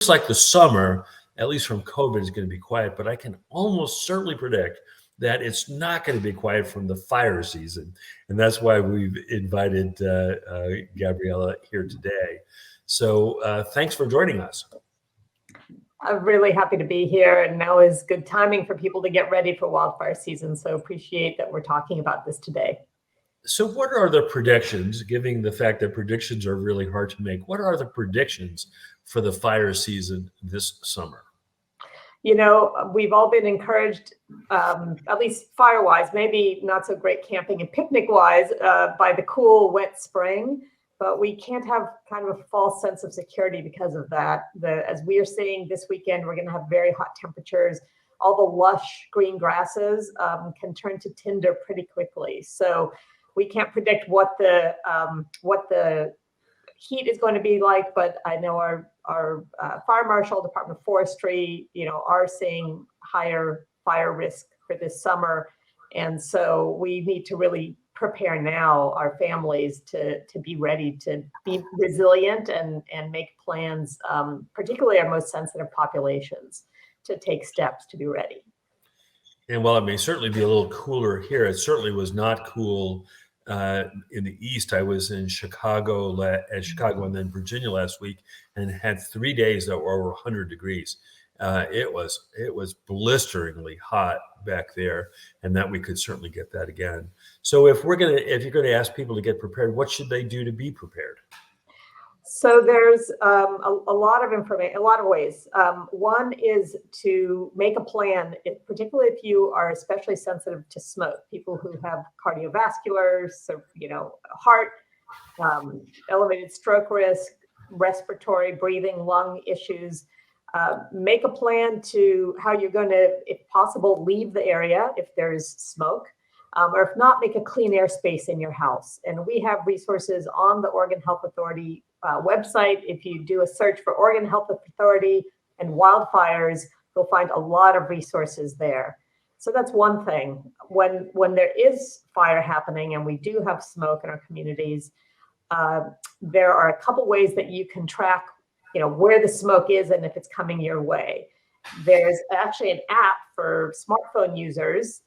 like the summer, at least from COVID, is going to be quiet, but I can almost certainly predict that it's not going to be quiet from the fire season. And that's why we've invited Gabriela here today. So thanks for joining us. I'm really happy to be here, and now is good timing for people to get ready for wildfire season. So appreciate that we're talking about this today. So what are the predictions, given the fact that predictions are really hard to make? What are the predictions for the fire season this summer? You know, we've all been encouraged, at least fire-wise, maybe not so great camping and picnic-wise, by the cool, wet spring. But we can't have kind of a false sense of security because of that. As we are seeing this weekend, we're going to have very hot temperatures. All the lush green grasses can turn to tinder pretty quickly. So we can't predict what the heat is going to be like. But I know our fire marshal, Department of Forestry, are seeing higher fire risk for this summer, and so we need to really prepare now, our families, to be ready to be resilient and make plans, particularly our most sensitive populations, to take steps to be ready. And while it may certainly be a little cooler here, it certainly was not cool in the East. I was in Chicago and then Virginia last week, and had 3 days that were over 100 degrees. It was blisteringly hot back there, and that we could certainly get that again. So if you're going to ask people to get prepared, what should they do to be prepared? So there's a lot of information, a lot of ways. One is to make a plan, particularly if you are especially sensitive to smoke. People who have cardiovascular, heart, elevated stroke risk, respiratory, breathing, lung issues. Make a plan to how you're going to, if possible, leave the area if there's smoke, or if not, make a clean air space in your house. And we have resources on the Oregon Health Authority website. If you do a search for Oregon Health Authority and wildfires, you'll find a lot of resources there. So that's one thing. When there is fire happening and we do have smoke in our communities, there are a couple ways that you can track where the smoke is and if it's coming your way. There's actually an app for smartphone users,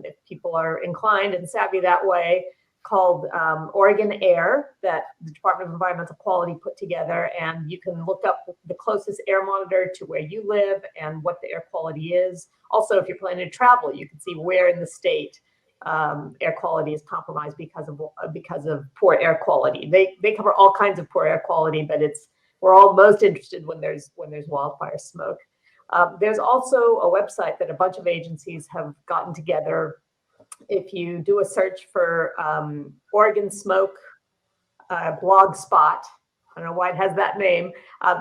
if people are inclined and savvy that way, called Oregon Air, that the Department of Environmental Quality put together. And you can look up the closest air monitor to where you live and what the air quality is. Also, if you're planning to travel, you can see where in the state air quality is compromised because of poor air quality. They cover all kinds of poor air quality, but we're all most interested when there's wildfire smoke. There's also a website that a bunch of agencies have gotten together. If you do a search for Oregon Smoke blog spot, I don't know why it has that name,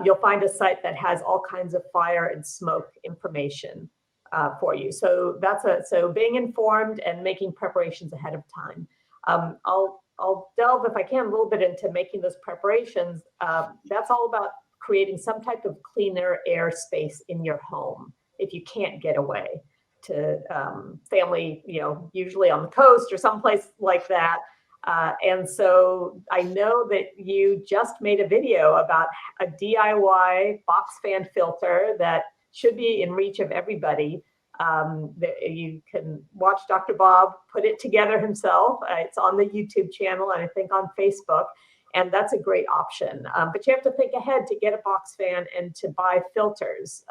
you'll find a site that has all kinds of fire and smoke information for you. So so being informed and making preparations ahead of time. I'll delve, if I can, a little bit into making those preparations. That's all about creating some type of cleaner air space in your home if you can't get away to family, usually on the coast or someplace like that. And so I know that you just made a video about a DIY box fan filter that should be in reach of everybody. You can watch Dr. Bob put it together himself. It's on the YouTube channel and I think on Facebook, and that's a great option. But you have to think ahead to get a box fan and to buy filters.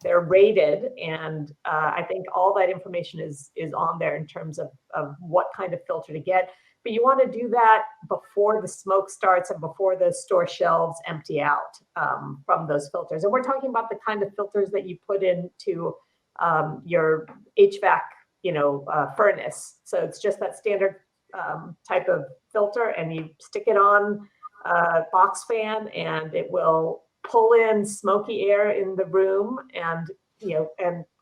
They're rated, and I think all that information is on there in terms of what kind of filter to get. But you want to do that before the smoke starts and before the store shelves empty out from those filters. And we're talking about the kind of filters that you put into your HVAC, furnace. So it's just that standard type of filter, and you stick it on a box fan, and it will pull in smoky air in the room, and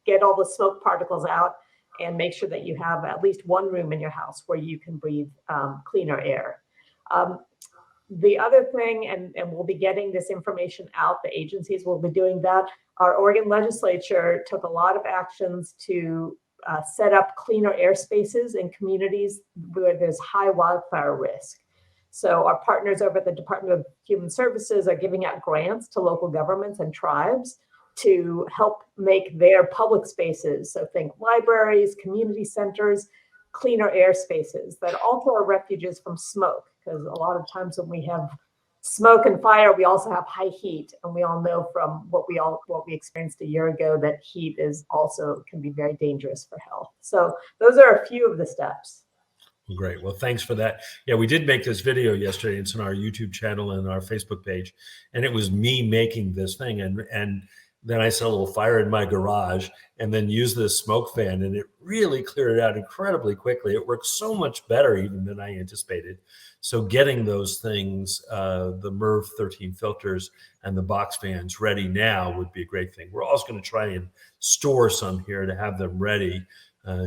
get all the smoke particles out, and make sure that you have at least one room in your house where you can breathe cleaner air. The other thing, and we'll be getting this information out, the agencies will be doing that. Our Oregon legislature took a lot of actions to set up cleaner air spaces in communities where there's high wildfire risk. So our partners over at the Department of Human Services are giving out grants to local governments and tribes to help make their public spaces, so think libraries, community centers, cleaner air spaces that also are refuges from smoke, because a lot of times when we have smoke and fire, we also have high heat, and we all know from what we experienced a year ago that heat is also can be very dangerous for health. So those are a few of the steps. Great. Well, thanks for that. Yeah, we did make this video yesterday. It's on our YouTube channel and our Facebook page, and it was me making this thing, and then I set a little fire in my garage and then used this smoke fan, and it really cleared it out incredibly quickly. It worked so much better even than I anticipated. So getting those things, the MERV 13 filters and the box fans ready now would be a great thing. We're also going to try and store some here to have them ready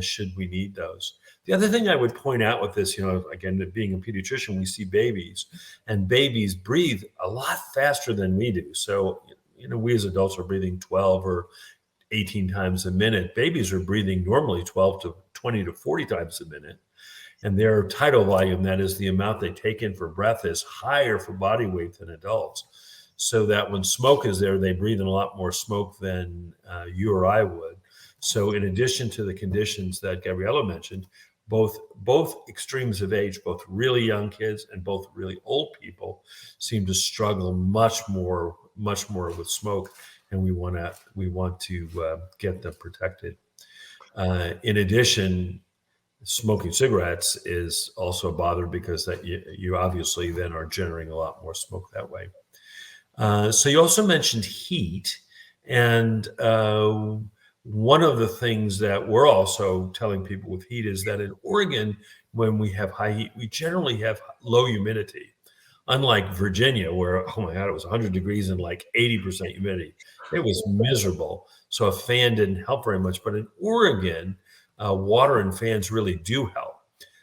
should we need those. The other thing I would point out with this, again, being a pediatrician, we see babies, and babies breathe a lot faster than we do. So, we as adults are breathing 12 or 18 times a minute. Babies are breathing normally 12 to 20 to 40 times a minute. And their tidal volume, that is the amount they take in for breath, is higher for body weight than adults. So that when smoke is there, they breathe in a lot more smoke than you or I would. So in addition to the conditions that Gabriela mentioned, both extremes of age, both really young kids and both really old people, seem to struggle much more with smoke, and we want to get them protected. In addition, smoking cigarettes is also a bother because that you obviously then are generating a lot more smoke that way. So you also mentioned heat, and one of the things that we're also telling people with heat is that in Oregon, when we have high heat, we generally have low humidity. Unlike Virginia, where, oh my God, it was 100 degrees and like 80% humidity. It was miserable. So a fan didn't help very much. But in Oregon, water and fans really do help.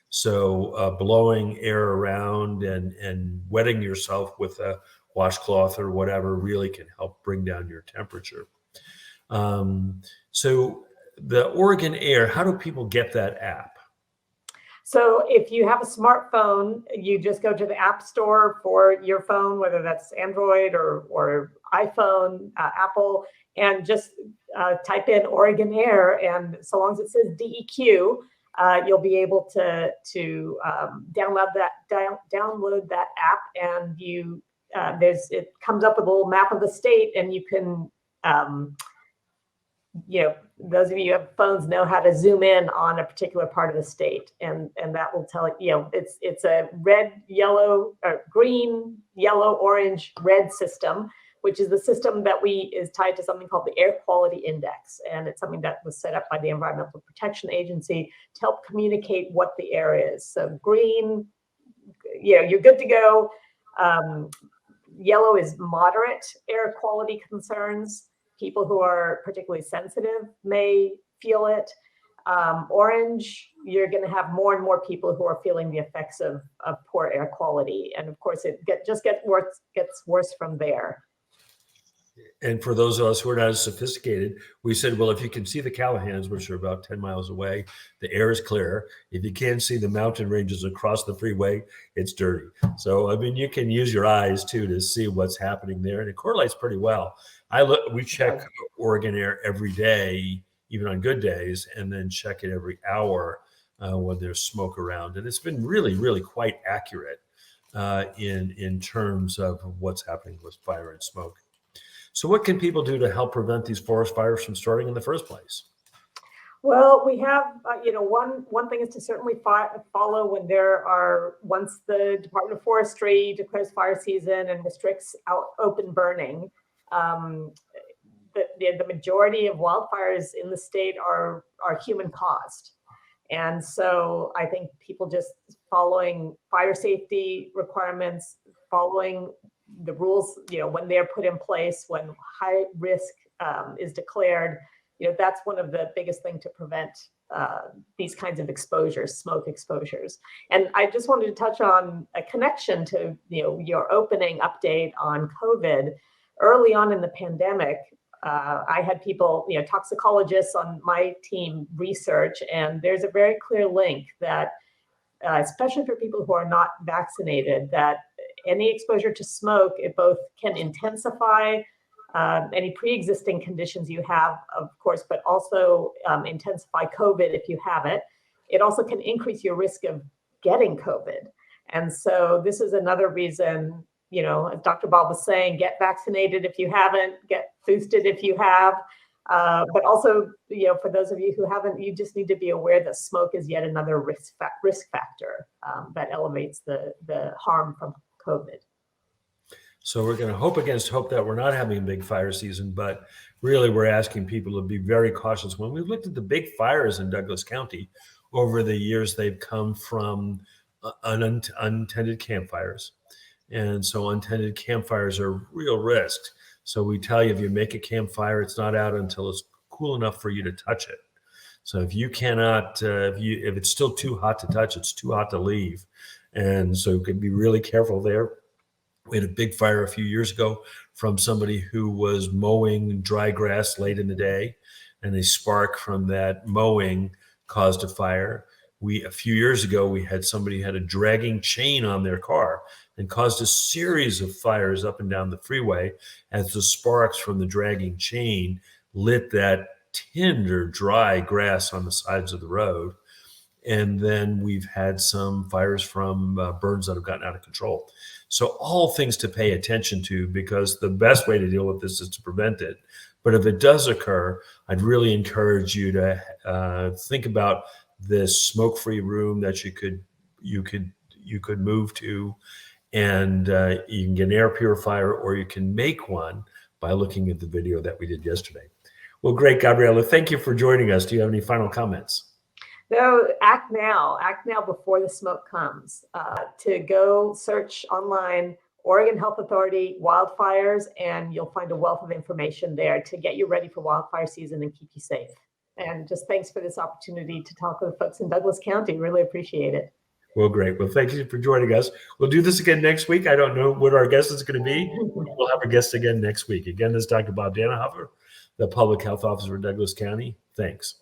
So blowing air around and wetting yourself with a washcloth or whatever really can help bring down your temperature. So the Oregon Air, how do people get that app? So if you have a smartphone, you just go to the App Store for your phone, whether that's Android or iPhone, Apple, and just type in Oregon Air. And so long as it says DEQ, you'll be able to download that app, and it comes up with a little map of the state, and you can those of you who have phones know how to zoom in on a particular part of the state, and that will tell it's a red, yellow, or green, yellow, orange, red system, which is the system that is tied to something called the Air Quality Index, and it's something that was set up by the Environmental Protection Agency to help communicate what the air is. So green, you're good to go. Yellow is moderate air quality concerns. People who are particularly sensitive may feel it. Orange, you're going to have more and more people who are feeling the effects of poor air quality. And of course, it gets worse from there. And for those of us who are not as sophisticated, we said, well, if you can see the Callahans, which are about 10 miles away, the air is clear. If you can't see the mountain ranges across the freeway, it's dirty. So, you can use your eyes too to see what's happening there. And it correlates pretty well. We check Oregon Air every day, even on good days, and then check it every hour when there's smoke around. And it's been really, really quite accurate in terms of what's happening with fire and smoke. So what can people do to help prevent these forest fires from starting in the first place? Well, we have, one thing is to certainly follow once the Department of Forestry declares fire season and restricts open burning. The majority of wildfires in the state are human caused. And so I think people just following fire safety requirements, following the rules, when they're put in place, when high risk is declared, that's one of the biggest things to prevent these kinds of exposures, smoke exposures. And I just wanted to touch on a connection to your opening update on COVID. Early on in the pandemic, I had people, toxicologists on my team research, and there's a very clear link that especially for people who are not vaccinated, that any exposure to smoke, it both can intensify any pre-existing conditions you have, of course, but also intensify COVID if you have it. It also can increase your risk of getting COVID. And so this is another reason, you know, as Dr. Bob was saying, get vaccinated if you haven't, get boosted if you have. But also, you know, for those of you who haven't, you just need to be aware that smoke is yet another risk factor that elevates the harm from COVID. So we're going to hope against hope that we're not having a big fire season, but really we're asking people to be very cautious. When we've looked at the big fires in Douglas County over the years, they've come from untended campfires. And so untended campfires are real risks. So we tell you, if you make a campfire, it's not out until it's cool enough for you to touch it. So if you cannot, if it's still too hot to touch, it's too hot to leave. And so you can be really careful there. We had a big fire a few years ago from somebody who was mowing dry grass late in the day, and a spark from that mowing caused a fire. A few years ago, we had somebody had a dragging chain on their car and caused a series of fires up and down the freeway as the sparks from the dragging chain lit that tender, dry grass on the sides of the road. And then we've had some fires from burns that have gotten out of control. So all things to pay attention to, because the best way to deal with this is to prevent it. But if it does occur, I'd really encourage you to think about this smoke-free room that you could move to, and you can get an air purifier, or you can make one by looking at the video that we did yesterday. Well, great, Gabriela. Thank you for joining us. Do you have any final comments? No, act now before the smoke comes. To go search online, Oregon Health Authority wildfires, and you'll find a wealth of information there to get you ready for wildfire season and keep you safe. And just thanks for this opportunity to talk with folks in Douglas County. Really appreciate it. Well, great. Well, thank you for joining us. We'll do this again next week. I don't know what our guest is going to be. We'll have a guest again next week. Again, this is Dr. Bob Dannenhoffer, the Public Health Officer of Douglas County. Thanks.